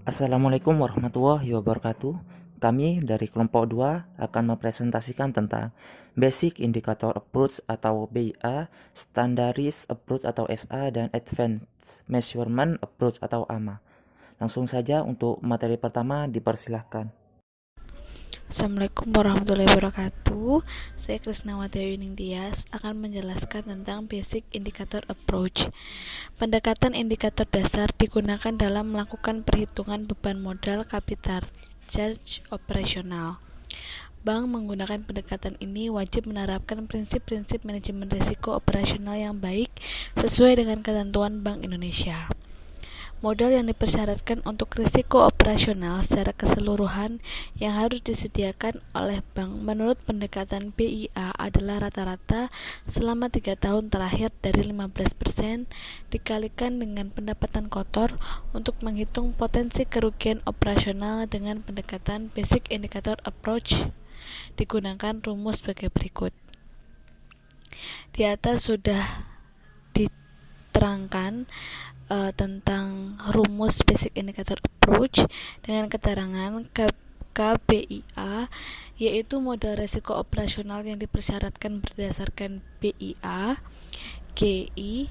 Assalamualaikum warahmatullahi wabarakatuh. Kami dari kelompok 2 akan mempresentasikan tentang Basic Indicator Approach atau BIA, Standardized Approach atau SA, dan Advanced Measurement Approach atau AMA. Langsung saja untuk materi pertama dipersilahkan. Assalamualaikum warahmatullahi wabarakatuh. Saya Krisnawati Ayuning Tias akan menjelaskan tentang Basic Indicator Approach. Pendekatan indikator dasar digunakan dalam melakukan perhitungan beban modal capital charge operasional. Bank menggunakan pendekatan ini wajib menerapkan prinsip-prinsip manajemen risiko operasional yang baik sesuai dengan ketentuan Bank Indonesia. Modal yang dipersyaratkan untuk risiko operasional secara keseluruhan yang harus disediakan oleh bank menurut pendekatan BIA adalah rata-rata selama 3 tahun terakhir dari 15% dikalikan dengan pendapatan kotor untuk menghitung potensi kerugian operasional dengan pendekatan Basic Indicator Approach. Digunakan rumus sebagai berikut. Di atas sudah diterangkan tentang rumus Basic Indicator Approach dengan keterangan KBIA, yaitu modal risiko operasional yang dipersyaratkan berdasarkan BIA, GI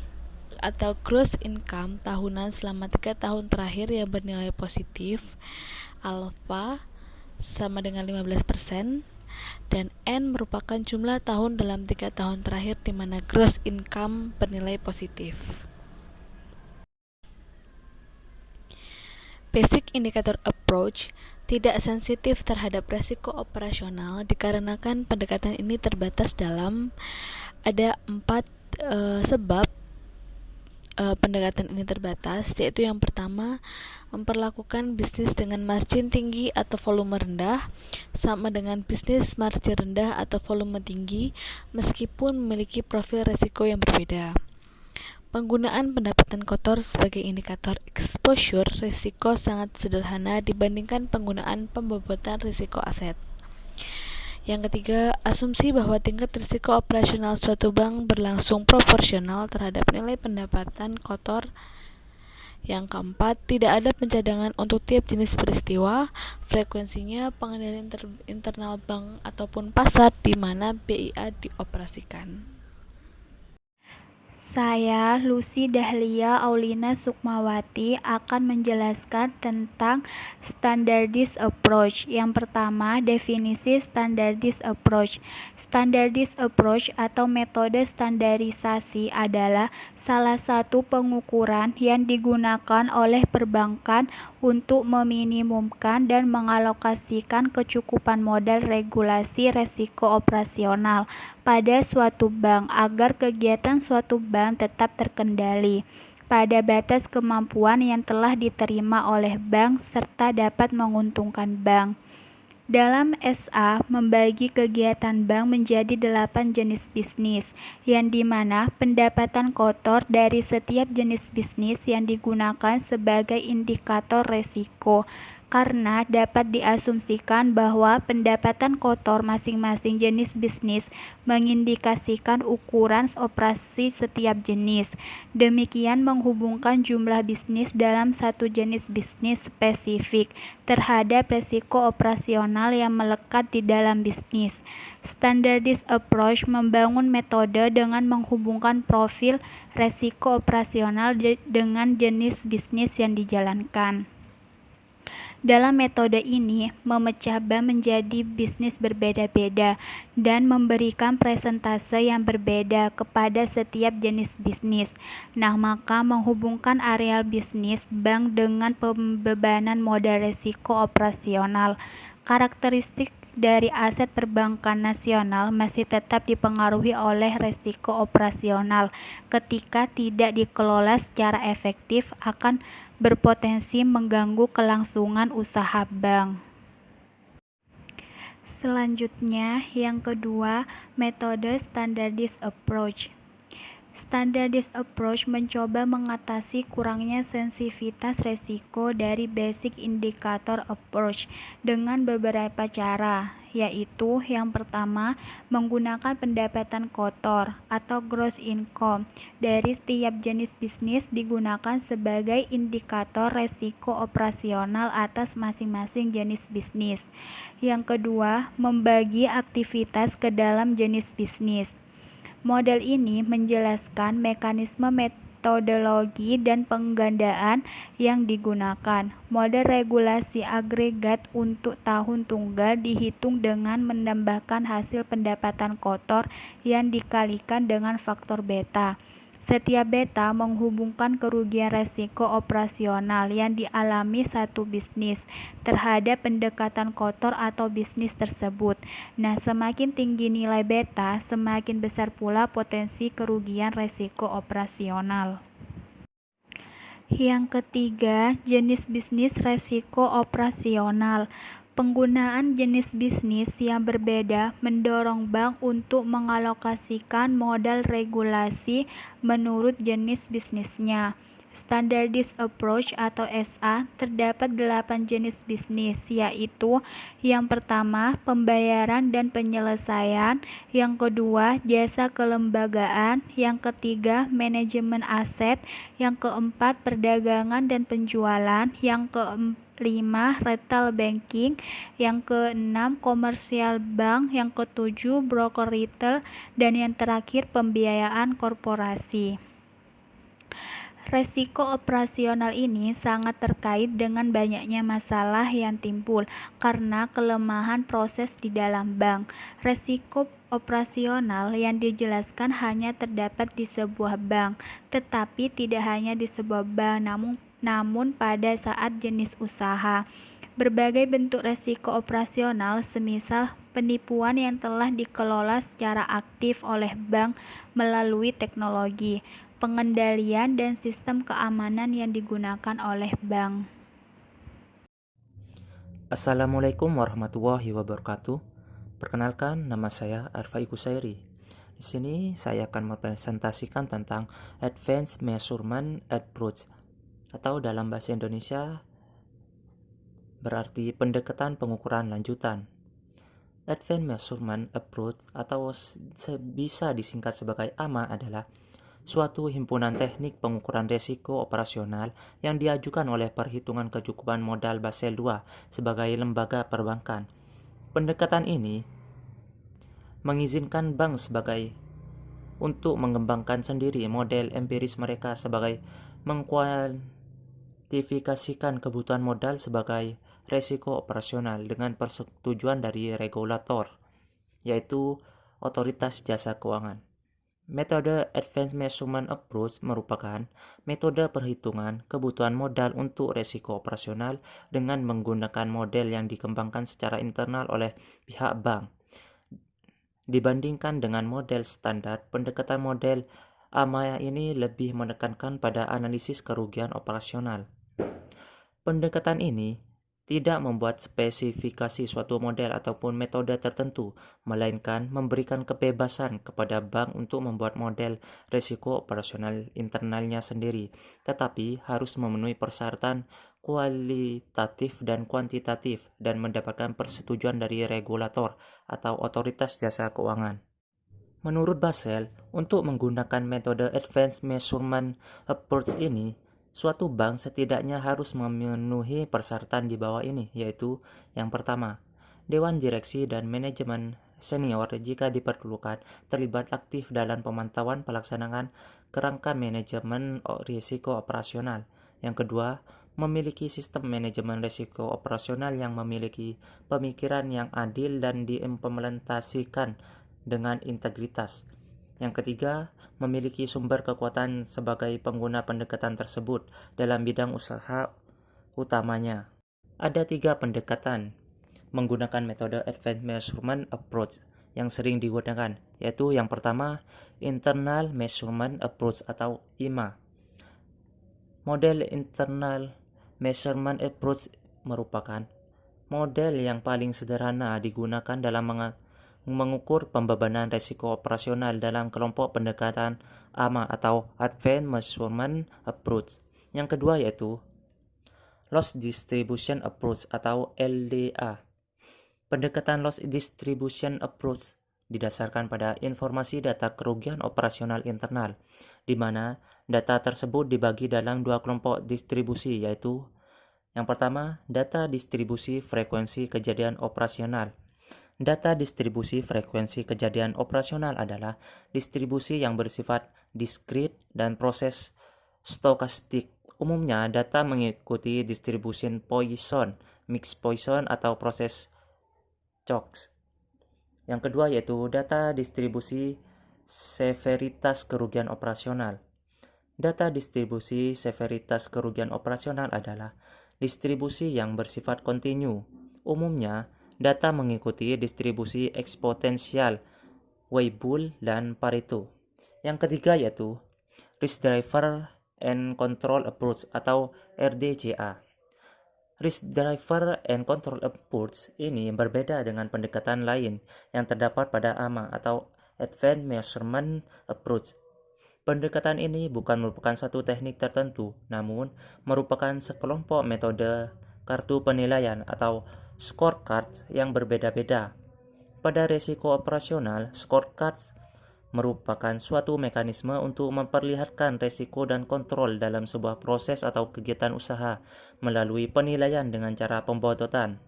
atau gross income tahunan selama 3 tahun terakhir yang bernilai positif, alpha sama dengan 15%, dan N merupakan jumlah tahun dalam 3 tahun terakhir di mana gross income bernilai positif. Basic Indicator Approach tidak sensitif terhadap risiko operasional dikarenakan pendekatan ini terbatas dalam ada 4 sebab pendekatan ini terbatas, yaitu yang pertama, memperlakukan bisnis dengan margin tinggi atau volume rendah sama dengan bisnis margin rendah atau volume tinggi meskipun memiliki profil risiko yang berbeda. Penggunaan pendapatan kotor sebagai indikator exposure risiko sangat sederhana dibandingkan penggunaan pembobotan risiko aset. Yang ketiga, asumsi bahwa tingkat risiko operasional suatu bank berlangsung proporsional terhadap nilai pendapatan kotor. Yang keempat, tidak ada pencadangan untuk tiap jenis peristiwa, frekuensinya, pengendalian internal bank ataupun pasar di mana BIA dioperasikan. Saya, Lucy Dahlia Aulina Sukmawati, akan menjelaskan tentang Standardized Approach. Yang pertama, definisi Standardized Approach. Standardized Approach atau metode standarisasi adalah salah satu pengukuran yang digunakan oleh perbankan untuk meminimumkan dan mengalokasikan kecukupan modal regulasi resiko operasional pada suatu bank agar kegiatan suatu bank tetap terkendali pada batas kemampuan yang telah diterima oleh bank serta dapat menguntungkan bank. Dalam SA, membagi kegiatan bank menjadi 8 jenis bisnis, yang dimana pendapatan kotor dari setiap jenis bisnis yang digunakan sebagai indikator resiko, karena dapat diasumsikan bahwa pendapatan kotor masing-masing jenis bisnis mengindikasikan ukuran operasi setiap jenis. Demikian menghubungkan jumlah bisnis dalam satu jenis bisnis spesifik terhadap risiko operasional yang melekat di dalam bisnis. Standardized Approach membangun metode dengan menghubungkan profil risiko operasional dengan jenis bisnis yang dijalankan. Dalam metode ini, memecah bank menjadi bisnis berbeda-beda dan memberikan presentase yang berbeda kepada setiap jenis bisnis. Nah, maka menghubungkan areal bisnis bank dengan pembebanan modal risiko operasional. Karakteristik dari aset perbankan nasional masih tetap dipengaruhi oleh risiko operasional. Ketika tidak dikelola secara efektif akan berpotensi mengganggu kelangsungan usaha bank. Selanjutnya, yang kedua, metode Standardized Approach. Standardized approach mencoba mengatasi kurangnya sensitivitas resiko dari basic indicator approach dengan beberapa cara, yaitu yang pertama, menggunakan pendapatan kotor atau gross income dari setiap jenis bisnis digunakan sebagai indikator resiko operasional atas masing-masing jenis bisnis. Yang kedua, membagi aktivitas ke dalam jenis bisnis. Model ini menjelaskan mekanisme metodologi dan penggandaan yang digunakan. Model regulasi agregat untuk tahun tunggal dihitung dengan menambahkan hasil pendapatan kotor yang dikalikan dengan faktor beta. Setiap beta menghubungkan kerugian resiko operasional yang dialami satu bisnis terhadap pendekatan kotor atau bisnis tersebut. Nah, semakin tinggi nilai beta, semakin besar pula potensi kerugian resiko operasional. Yang ketiga, jenis bisnis resiko operasional. Penggunaan jenis bisnis yang berbeda mendorong bank untuk mengalokasikan modal regulasi menurut jenis bisnisnya. Standardized approach atau SA terdapat 8 jenis bisnis, yaitu yang pertama, pembayaran dan penyelesaian, yang kedua, jasa kelembagaan, yang ketiga, manajemen aset, yang keempat, perdagangan dan penjualan, yang kelima, retail banking, yang keenam, komersial bank, yang ketujuh, broker retail, dan yang terakhir, pembiayaan korporasi. Resiko operasional ini sangat terkait dengan banyaknya masalah yang timbul karena kelemahan proses di dalam bank. Resiko operasional yang dijelaskan hanya terdapat di sebuah bank, tetapi tidak hanya di sebuah bank, namun pada saat jenis usaha. Berbagai bentuk resiko operasional, semisal penipuan yang telah dikelola secara aktif oleh bank melalui teknologi, pengendalian dan sistem keamanan yang digunakan oleh bank. Assalamualaikum warahmatullahi wabarakatuh. Perkenalkan, nama saya Arfai Kusairi. Di sini saya akan mempresentasikan tentang Advanced Measurement Approach, atau dalam bahasa Indonesia berarti pendekatan pengukuran lanjutan. Advanced Measurement Approach atau bisa disingkat sebagai AMA adalah suatu himpunan teknik pengukuran risiko operasional yang diajukan oleh Perhitungan Kecukupan Modal Basel II sebagai lembaga perbankan. Pendekatan ini mengizinkan bank untuk mengembangkan sendiri model empiris mereka sebagai mengkuantifikasikan kebutuhan modal sebagai risiko operasional dengan persetujuan dari regulator, yaitu Otoritas Jasa Keuangan. Metode Advanced Measurement Approach merupakan metode perhitungan kebutuhan modal untuk risiko operasional dengan menggunakan model yang dikembangkan secara internal oleh pihak bank. Dibandingkan dengan model standar, pendekatan model AMA ini lebih menekankan pada analisis kerugian operasional. Pendekatan ini tidak membuat spesifikasi suatu model ataupun metode tertentu, melainkan memberikan kebebasan kepada bank untuk membuat model risiko operasional internalnya sendiri, tetapi harus memenuhi persyaratan kualitatif dan kuantitatif dan mendapatkan persetujuan dari regulator atau Otoritas Jasa Keuangan. Menurut Basel, untuk menggunakan metode Advanced Measurement Approach ini, suatu bank setidaknya harus memenuhi persyaratan di bawah ini, yaitu yang pertama, Dewan Direksi dan Manajemen Senior jika diperlukan terlibat aktif dalam pemantauan pelaksanaan kerangka manajemen risiko operasional. Yang kedua, memiliki sistem manajemen risiko operasional yang memiliki pemikiran yang adil dan diimplementasikan dengan integritas. Yang ketiga, memiliki sumber kekuatan sebagai pengguna pendekatan tersebut dalam bidang usaha utamanya. Ada 3 pendekatan menggunakan metode Advanced Measurement Approach yang sering digunakan, yaitu yang pertama, Internal Measurement Approach atau IMA. Model Internal Measurement Approach merupakan model yang paling sederhana digunakan dalam mengukur pembebanan resiko operasional dalam kelompok pendekatan AMA atau Advanced Measurement Approach. Yang kedua yaitu Loss Distribution Approach atau LDA. Pendekatan Loss Distribution Approach didasarkan pada informasi data kerugian operasional internal, di mana data tersebut dibagi dalam dua kelompok distribusi, yaitu yang pertama, data distribusi frekuensi kejadian operasional. Data distribusi frekuensi kejadian operasional adalah distribusi yang bersifat diskrit dan proses stokastik. Umumnya, data mengikuti distribusi Poisson, mix Poisson atau proses Cox. Yang kedua yaitu data distribusi severitas kerugian operasional. Data distribusi severitas kerugian operasional adalah distribusi yang bersifat kontinu. Umumnya, data mengikuti distribusi eksponensial, Weibull, dan Pareto. Yang ketiga yaitu Risk Driver and Control Approach atau RDCA. Risk Driver and Control Approach ini berbeda dengan pendekatan lain yang terdapat pada AMA atau Advanced Measurement Approach. Pendekatan ini bukan merupakan satu teknik tertentu, namun merupakan sekelompok metode kartu penilaian atau scorecard yang berbeda-beda. Pada risiko operasional, scorecards merupakan suatu mekanisme untuk memperlihatkan risiko dan kontrol dalam sebuah proses atau kegiatan usaha melalui penilaian dengan cara pembobotan.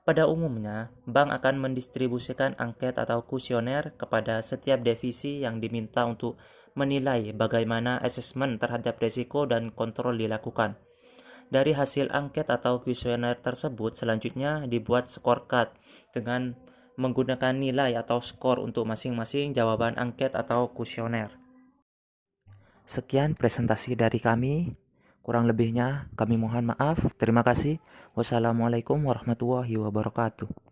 Pada umumnya, bank akan mendistribusikan angket atau kuesioner kepada setiap divisi yang diminta untuk menilai bagaimana asesmen terhadap risiko dan kontrol dilakukan. Dari hasil angket atau kuesioner tersebut, selanjutnya dibuat scorecard dengan menggunakan nilai atau skor untuk masing-masing jawaban angket atau kuesioner. Sekian presentasi dari kami. Kurang lebihnya kami mohon maaf. Terima kasih. Wassalamualaikum warahmatullahi wabarakatuh.